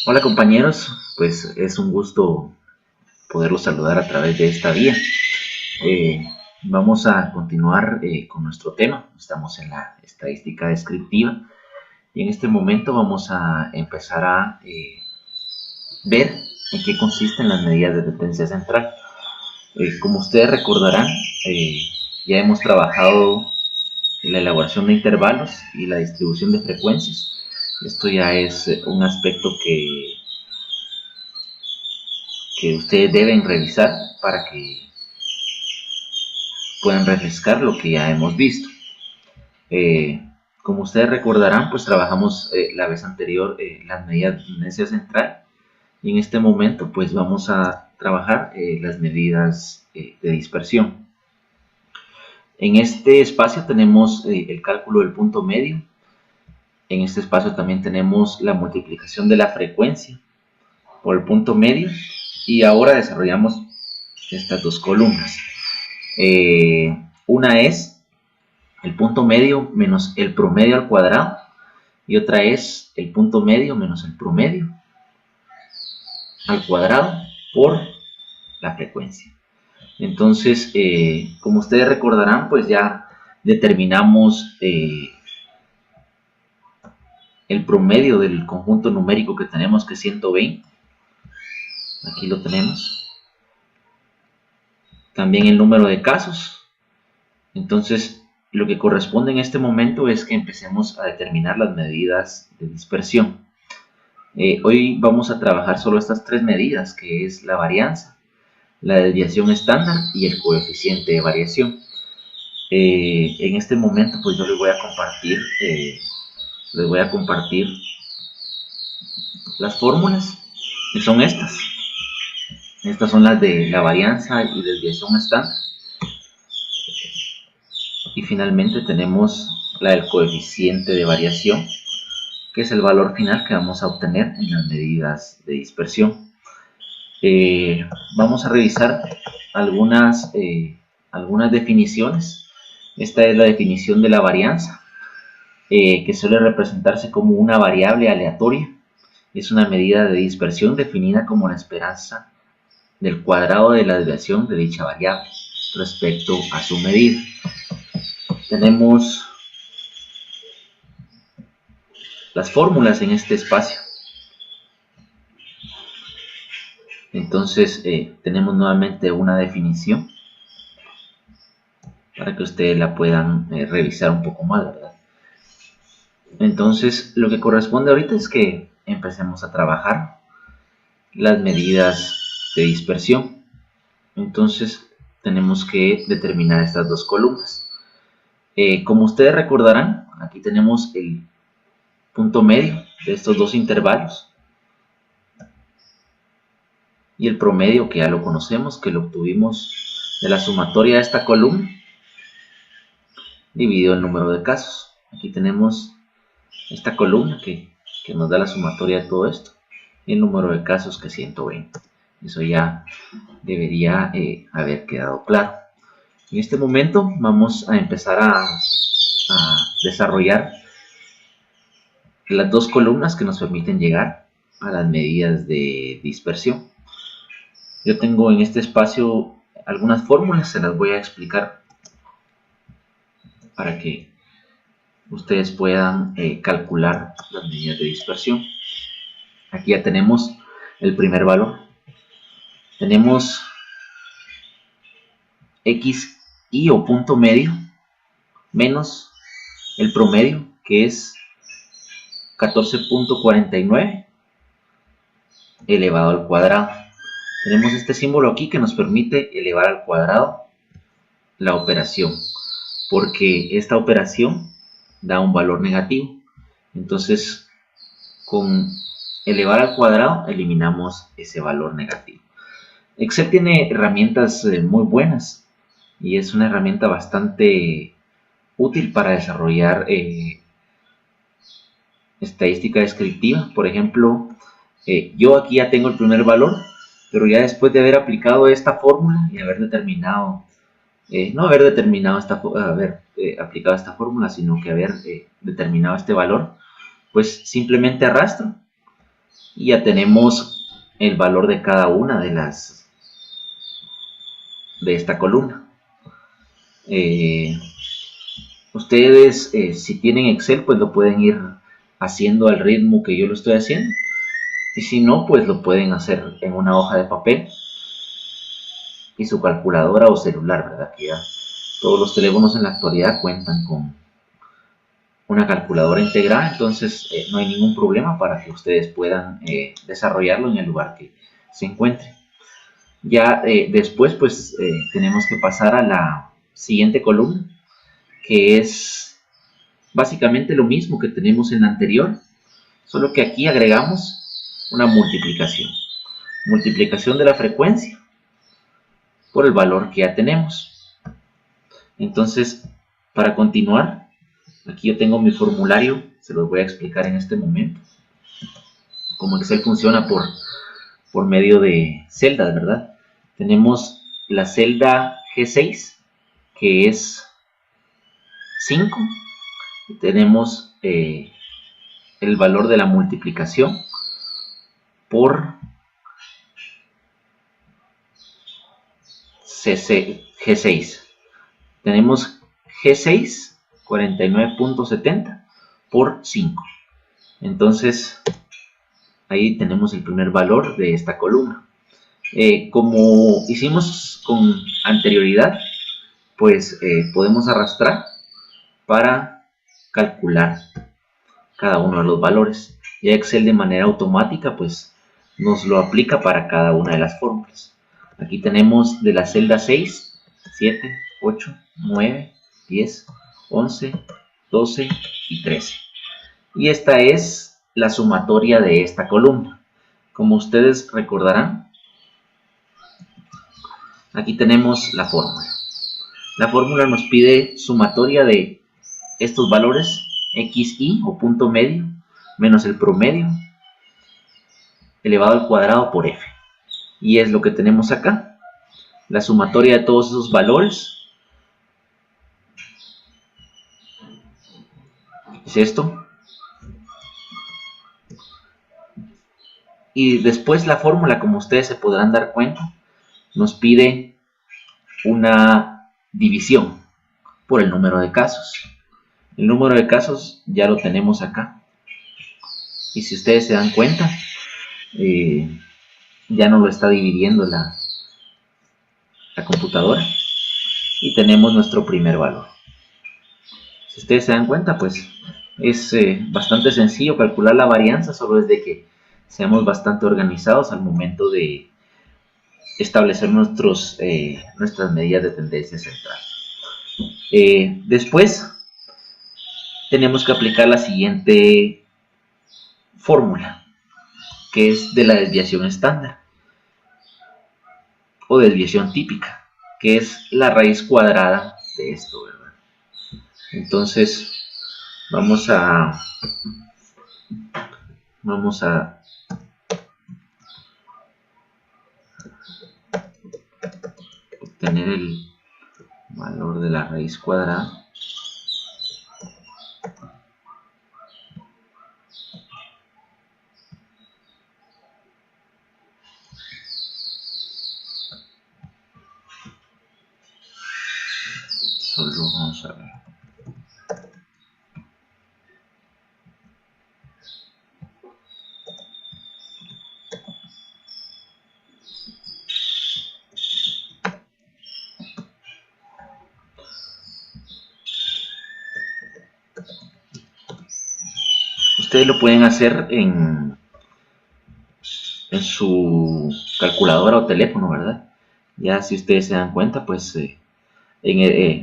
Hola compañeros, pues es un gusto poderlos saludar a través de esta vía. Eh, Vamos a continuar con nuestro tema. Estamos en la estadística descriptiva y en este momento vamos a empezar a ver en qué consisten las medidas de tendencia central. Como ustedes recordarán, ya hemos trabajado en la elaboración de intervalos y la distribución de frecuencias. Esto ya es un aspecto que ustedes deben revisar para que puedan refrescar lo que ya hemos visto. Eh, Como ustedes recordarán, pues trabajamos la vez anterior las medidas de tendencia central y en este momento pues vamos a trabajar las medidas de dispersión. En este espacio tenemos el cálculo del punto medio. En este espacio también tenemos la multiplicación de la frecuencia por el punto medio y ahora desarrollamos estas dos columnas. Una es el punto medio menos el promedio al cuadrado y otra es el punto medio menos el promedio al cuadrado por la frecuencia. Entonces, como ustedes recordarán, pues ya determinamos el promedio del conjunto numérico que tenemos, que es 120. Aquí lo tenemos. También el número de casos. Entonces, lo que corresponde en este momento es que empecemos a determinar las medidas de dispersión. Hoy vamos a trabajar solo estas tres medidas, que es la varianza, la desviación estándar y el coeficiente de variación. En este momento, pues yo les voy a compartir las fórmulas, que son estas. Estas son las de la varianza y desviación estándar. Y finalmente tenemos la del coeficiente de variación, que es el valor final que vamos a obtener en las medidas de dispersión. Vamos a revisar algunas, algunas definiciones. Esta es la definición de la varianza, que suele representarse como una variable aleatoria. Es una medida de dispersión definida como la esperanza del cuadrado de la desviación de dicha variable respecto a su medida. Tenemos las fórmulas en este espacio. Entonces tenemos nuevamente una definición para que ustedes la puedan revisar un poco más, ¿verdad? Entonces lo que corresponde ahorita es que empecemos a trabajar las medidas de dispersión. Entonces tenemos que determinar estas dos columnas. Como ustedes recordarán, aquí tenemos el punto medio de estos dos intervalos y el promedio, que ya lo conocemos, que lo obtuvimos de la sumatoria de esta columna dividido el número de casos. Aquí tenemos esta columna que nos da la sumatoria de todo esto y el número de casos, que es 120. Eso ya debería haber quedado claro. En este momento vamos a empezar a desarrollar las dos columnas que nos permiten llegar a las medidas de dispersión. Yo tengo en este espacio algunas fórmulas, se las voy a explicar para que ustedes puedan calcular las medidas de dispersión. Aquí ya tenemos el primer valor. Tenemos xi o punto medio menos el promedio, que es 14.49 elevado al cuadrado. Tenemos este símbolo aquí que nos permite elevar al cuadrado la operación, porque esta operación da un valor negativo. Entonces, con elevar al cuadrado eliminamos ese valor negativo. Excel tiene herramientas muy buenas y es una herramienta bastante útil para desarrollar estadística descriptiva. Por ejemplo, yo aquí ya tengo el primer valor, pero ya después de haber aplicado esta fórmula y haber determinado, no haber determinado aplicado esta fórmula, sino que haber determinado este valor, pues simplemente arrastro y ya tenemos el valor de cada una de esta columna. Ustedes si tienen Excel pues lo pueden ir haciendo al ritmo que yo lo estoy haciendo, y si no pues lo pueden hacer en una hoja de papel y su calculadora o celular, ¿verdad? Que ya todos los teléfonos en la actualidad cuentan con una calculadora integrada, entonces no hay ningún problema para que ustedes puedan desarrollarlo en el lugar que se encuentre. Ya después pues tenemos que pasar a la siguiente columna, que es básicamente lo mismo que tenemos en la anterior, solo que aquí agregamos una multiplicación. Multiplicación de la frecuencia por el valor que ya tenemos. Entonces, para continuar, aquí yo tengo mi formulario, se los voy a explicar en este momento. Cómo Excel funciona por medio de celdas, ¿verdad? Tenemos la celda G6, que es 5. Y tenemos el valor de la multiplicación por G6. Tenemos G6 49.70 por 5. Entonces, ahí tenemos el primer valor de esta columna. Como hicimos con anterioridad, pues podemos arrastrar para calcular cada uno de los valores. Ya Excel de manera automática pues nos lo aplica para cada una de las fórmulas. Aquí tenemos de la celda 6, 7, 8, 9, 10, 11, 12 y 13. Y esta es la sumatoria de esta columna. Como ustedes recordarán, aquí tenemos la fórmula. La fórmula nos pide sumatoria de estos valores xy o punto medio menos el promedio elevado al cuadrado por f. Y es lo que tenemos acá. La sumatoria de todos esos valores es esto. Y después la fórmula, como ustedes se podrán dar cuenta, nos pide una división por el número de casos. El número de casos ya lo tenemos acá. Y si ustedes se dan cuenta, ya no lo está dividiendo la computadora. Y tenemos nuestro primer valor. Si ustedes se dan cuenta, pues es bastante sencillo calcular la varianza, solo es de que seamos bastante organizados al momento de establecer nuestras medidas de tendencia central. Después tenemos que aplicar la siguiente fórmula, que es de la desviación estándar o desviación típica, que es la raíz cuadrada de esto, ¿verdad? Entonces vamos a obtener el valor de la raíz cuadrada. Solo vamos a ver. Ustedes lo pueden hacer en su calculadora o teléfono, ¿verdad? Ya si ustedes se dan cuenta, pues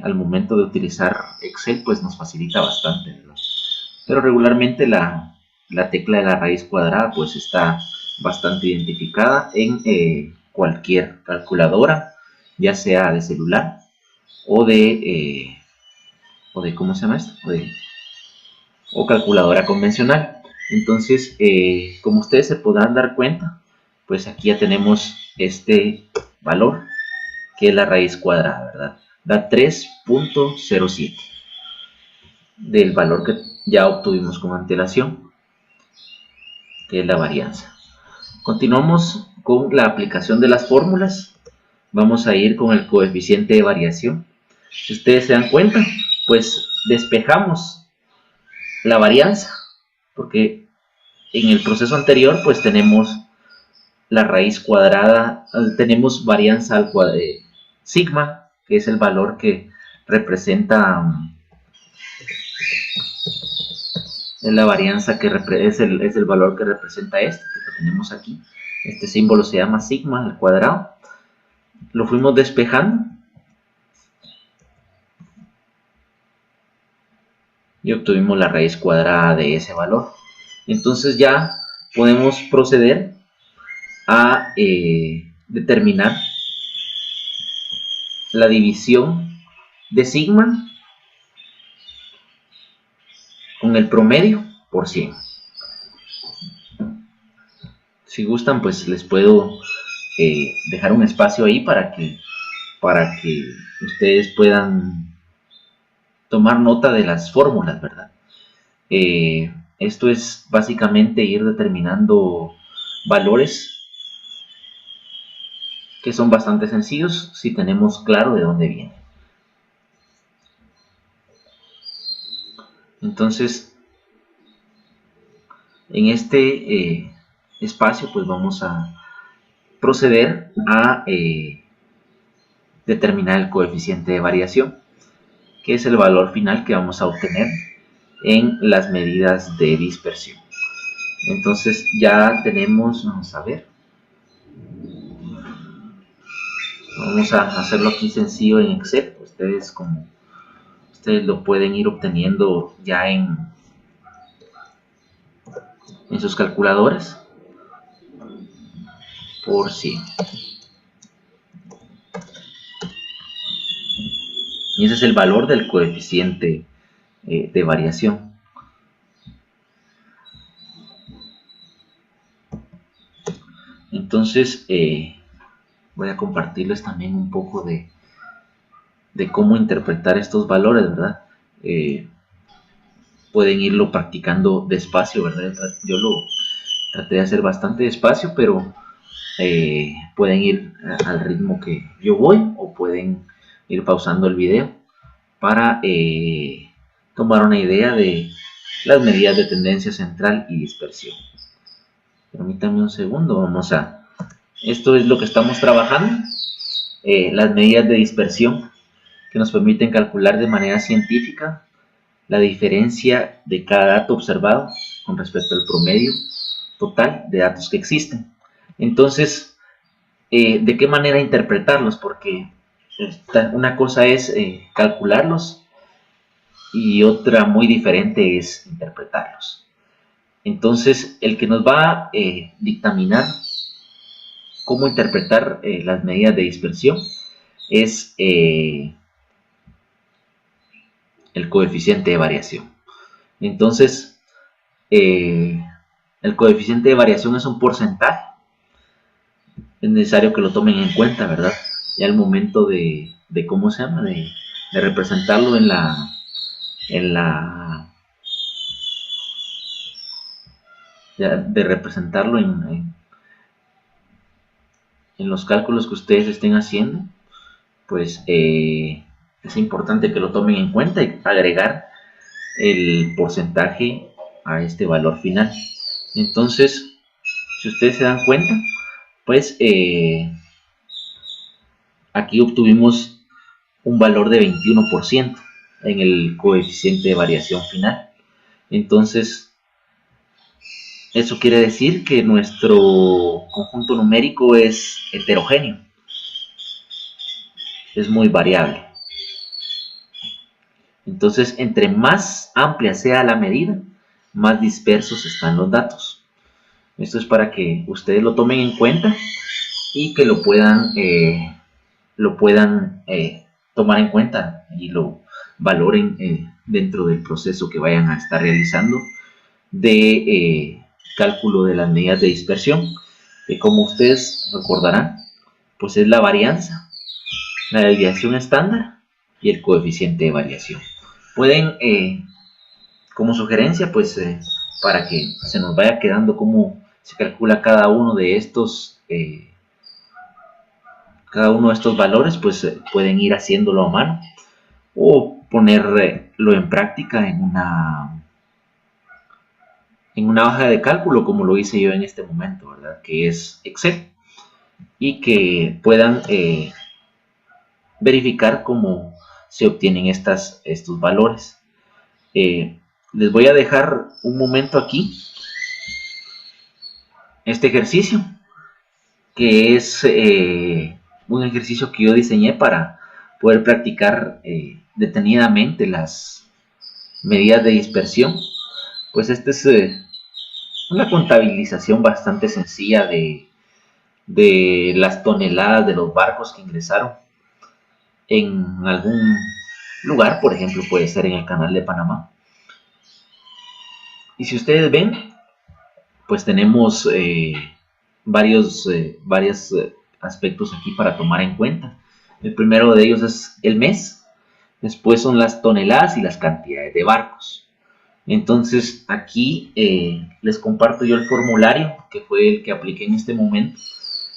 al momento de utilizar Excel, pues nos facilita bastante, ¿verdad? Pero regularmente la tecla de la raíz cuadrada, pues está bastante identificada en cualquier calculadora, ya sea de celular o de ¿cómo se llama esto? O calculadora convencional. Entonces, como ustedes se podrán dar cuenta, pues aquí ya tenemos este valor, que es la raíz cuadrada, ¿verdad? Da 3.07 del valor que ya obtuvimos con antelación, que es la varianza. Continuamos con la aplicación de las fórmulas. Vamos a ir con el coeficiente de variación. Si ustedes se dan cuenta, pues despejamos la varianza, porque en el proceso anterior pues tenemos la raíz cuadrada, tenemos varianza al cuadrado, sigma, que es el valor que representa, es la varianza que es el valor que representa este, que lo tenemos aquí. Este símbolo se llama sigma al cuadrado. Lo fuimos despejando y obtuvimos la raíz cuadrada de ese valor. Entonces ya podemos proceder a determinar la división de sigma con el promedio por 100. Si gustan, pues les puedo dejar un espacio ahí para que ustedes puedan tomar nota de las fórmulas, ¿verdad? Esto es básicamente ir determinando valores que son bastante sencillos si tenemos claro de dónde viene. Entonces, en este espacio pues vamos a proceder a determinar el coeficiente de variación, que es el valor final que vamos a obtener en las medidas de dispersión. Entonces ya tenemos, vamos a ver, vamos a hacerlo aquí sencillo en Excel. Ustedes lo pueden ir obteniendo ya en sus calculadoras por 100. Y ese es el valor del coeficiente de variación. Entonces voy a compartirles también un poco de cómo interpretar estos valores, ¿verdad? Pueden irlo practicando despacio, ¿verdad? Yo lo traté de hacer bastante despacio, pero pueden ir al ritmo que yo voy, o pueden ir pausando el video para tomar una idea de las medidas de tendencia central y dispersión. Permítanme un segundo, esto es lo que estamos trabajando, las medidas de dispersión, que nos permiten calcular de manera científica la diferencia de cada dato observado con respecto al promedio total de datos que existen. Entonces, ¿de qué manera interpretarlos? Porque una cosa es calcularlos y otra muy diferente es interpretarlos. Entonces, el que nos va a dictaminar cómo interpretar las medidas de dispersión es el coeficiente de variación. Entonces, el coeficiente de variación es un porcentaje. Es necesario que lo tomen en cuenta, ¿verdad? Ya al momento de ¿cómo se llama? De representarlo de representarlo en los cálculos que ustedes estén haciendo, pues es importante que lo tomen en cuenta y agregar el porcentaje a este valor final. Entonces, si ustedes se dan cuenta, pues aquí obtuvimos un valor de 21% en el coeficiente de variación final. Entonces, eso quiere decir que nuestro conjunto numérico es heterogéneo, es muy variable. Entonces, entre más amplia sea la medida, más dispersos están los datos. Esto es para que ustedes lo tomen en cuenta y que lo puedan tomar en cuenta y lo valoren dentro del proceso que vayan a estar realizando de cálculo de las medidas de dispersión, que como ustedes recordarán, pues es la varianza, la desviación estándar y el coeficiente de variación. Pueden, como sugerencia, pues para que se nos vaya quedando cómo Se calcula cada uno de estos valores, pues pueden ir haciéndolo a mano o ponerlo en práctica en una hoja de cálculo, como lo hice yo en este momento, ¿verdad? Que es Excel, y que puedan verificar cómo se obtienen estos valores. Les voy a dejar un momento aquí este ejercicio, que es un ejercicio que yo diseñé para poder practicar detenidamente las medidas de dispersión. Pues esta es una contabilización bastante sencilla de las toneladas de los barcos que ingresaron en algún lugar, por ejemplo puede ser en el canal de Panamá. Y si ustedes ven, pues tenemos varios aspectos aquí para tomar en cuenta. El primero de ellos es el mes, después son las toneladas y las cantidades de barcos. Entonces aquí les comparto yo el formulario, que fue el que apliqué en este momento,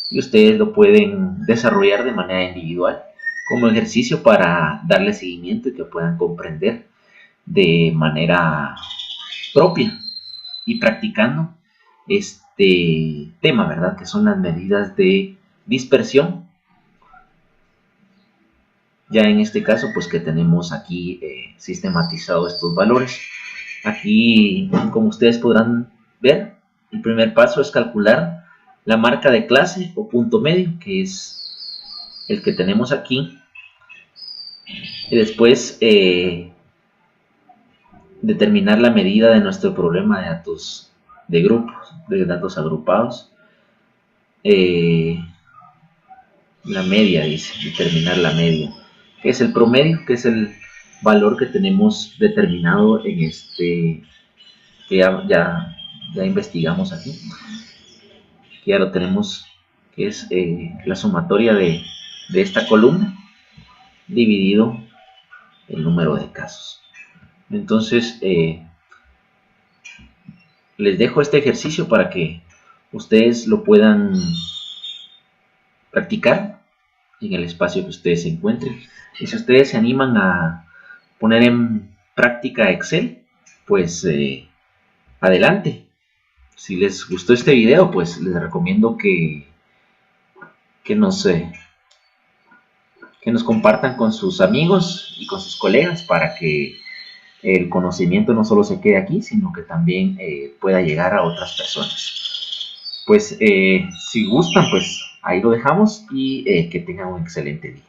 y ustedes lo pueden desarrollar de manera individual como ejercicio para darle seguimiento y que puedan comprender de manera propia y practicando este tema, ¿verdad? Que son las medidas de dispersión. Ya en este caso, pues que tenemos aquí sistematizado estos valores. Aquí, como ustedes podrán ver, el primer paso es calcular la marca de clase o punto medio, que es el que tenemos aquí. Y después determinar la medida de nuestro problema de datos de grupos, de datos agrupados. La media, dice, determinar la media, que es el promedio, que es el valor que tenemos determinado en este, que ya investigamos aquí, que ya lo tenemos, que es la sumatoria de esta columna dividido el número de casos. Entonces les dejo este ejercicio para que ustedes lo puedan practicar en el espacio que ustedes se encuentren. Y si ustedes se animan a poner en práctica Excel, pues adelante. Si les gustó este video, pues les recomiendo que nos compartan con sus amigos y con sus colegas para que el conocimiento no solo se quede aquí, sino que también pueda llegar a otras personas. Pues si gustan, pues ahí lo dejamos y que tengan un excelente día.